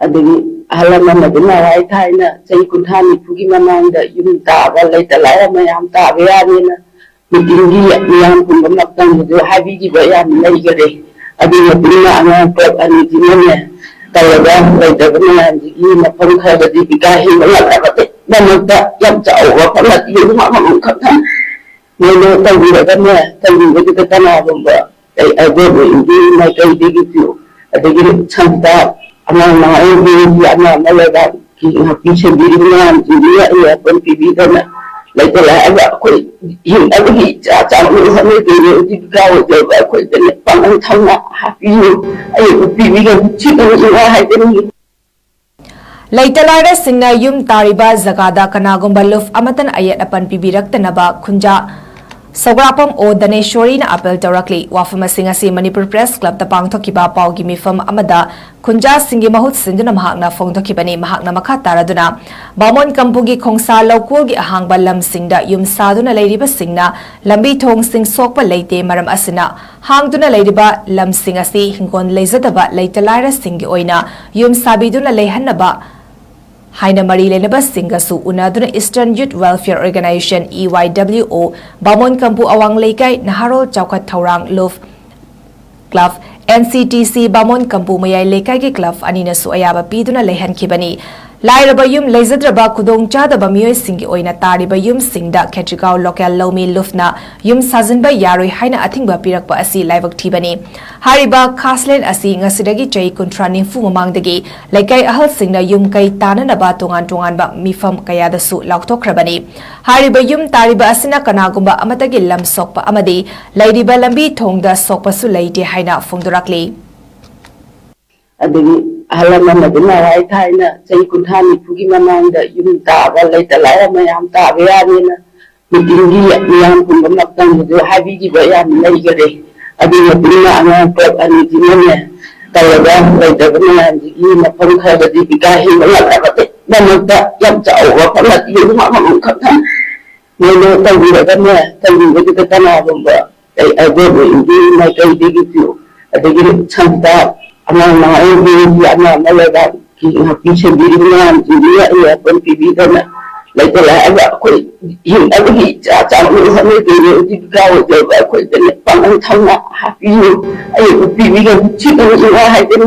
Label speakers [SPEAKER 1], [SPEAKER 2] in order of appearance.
[SPEAKER 1] adagi halama madina wai thaina chai kunthani phugi mamangda yum ta ba lai talaya mayam ta bayani meeting yang pun makan itu habis juga yang lagi gede. Adi madina anak klub ani jinnya kalau dah lagi benar jadi macam kalau di pikahi banyak apa banyak yang jauh apa nak dia rumah makan kan. Mula tahu juga tahu juga tanah bomba. Ada ini mereka itu ada gitu cantik anak-anak ini anak mereka kita sendiri dengan dia ya pun pibidan lại trở lại hiện đã có gì trả người hơn người từ thì cao rồi và khởi tình bằng anh thông ạ happy ai vì bây giờ chỉ có những ai tên
[SPEAKER 2] Laitalaira singna yum tariba zagada kanagumba luf amatan ayat apan pibiraktanaba khunja Sograpam o Daneshwari na apel tawrakli wafama singasi Manipur Press Club ta pangthokiba pawgi mifam amada khunja singi mahut sinduna mahakna phongthokibani mahakna makha taraduna Bamon kampugi khongsa lokulgi ahangba lam singda yum saduna leiriba singna lambi thong sing sokpa leite maram asina hangduna leiriba lam singasi hingon leizadaba laitalaira singi oina yum sabiduna leihanaba Haina Mari Lenaba Singasu Unaduna Eastern Youth Welfare Organization EYWO Bamon Kampu Awang Leikai Naharol Chaukat Taurang Love Club NCTC Bamon Kampu Mayai Leikai ki Club Anina Su Ayaba Piduna Lehan Kibani Lairaba Yum Leizadraba Kudong Chadaba Mioy Singi Oina Tariba Yum Singda Ketrikau Local Lomi Lufna Yum Sazinba Yaroi Haina Athingba Pirakpa Asi Laivak Tibani Hariba Kaslen Asi Ngasidagi Chai Kuntrani Fumamangdagi Leikai Ahal Singna Yum Kai Tananaba Tungan Ba Mifam Kayada Su Lautokrabani Hariba Yum Tariba Asina Kanagumba Amatagi Lam Sokpa Amadi Laidiba Lambi Tongda Sokpa Su Laiti Haina Fungdurakli
[SPEAKER 1] adagi halama madina wai thaina chai kunthani phugi mamangda yum ta ba lai talaya mayam ta bayani meeting yang pun makan itu habis juga yang lagi gede. Adi madina anak klub ani jinnya kalau dah lagi benar jadi macam kalau di pikahi banyak apa banyak yang jauh apa nak dia rumah makan kan. Mula tahu juga tanah bomba. Ada ini mereka itu ada gitu cantik anak-anak ini anak mereka kita sendiri dengan dia ya pun pibidan lại trở lại hiện đã có gì trả người hơn người từ thì cao rồi và khởi tình bằng anh thông ạ happy ai vì bây giờ chỉ có những ai tên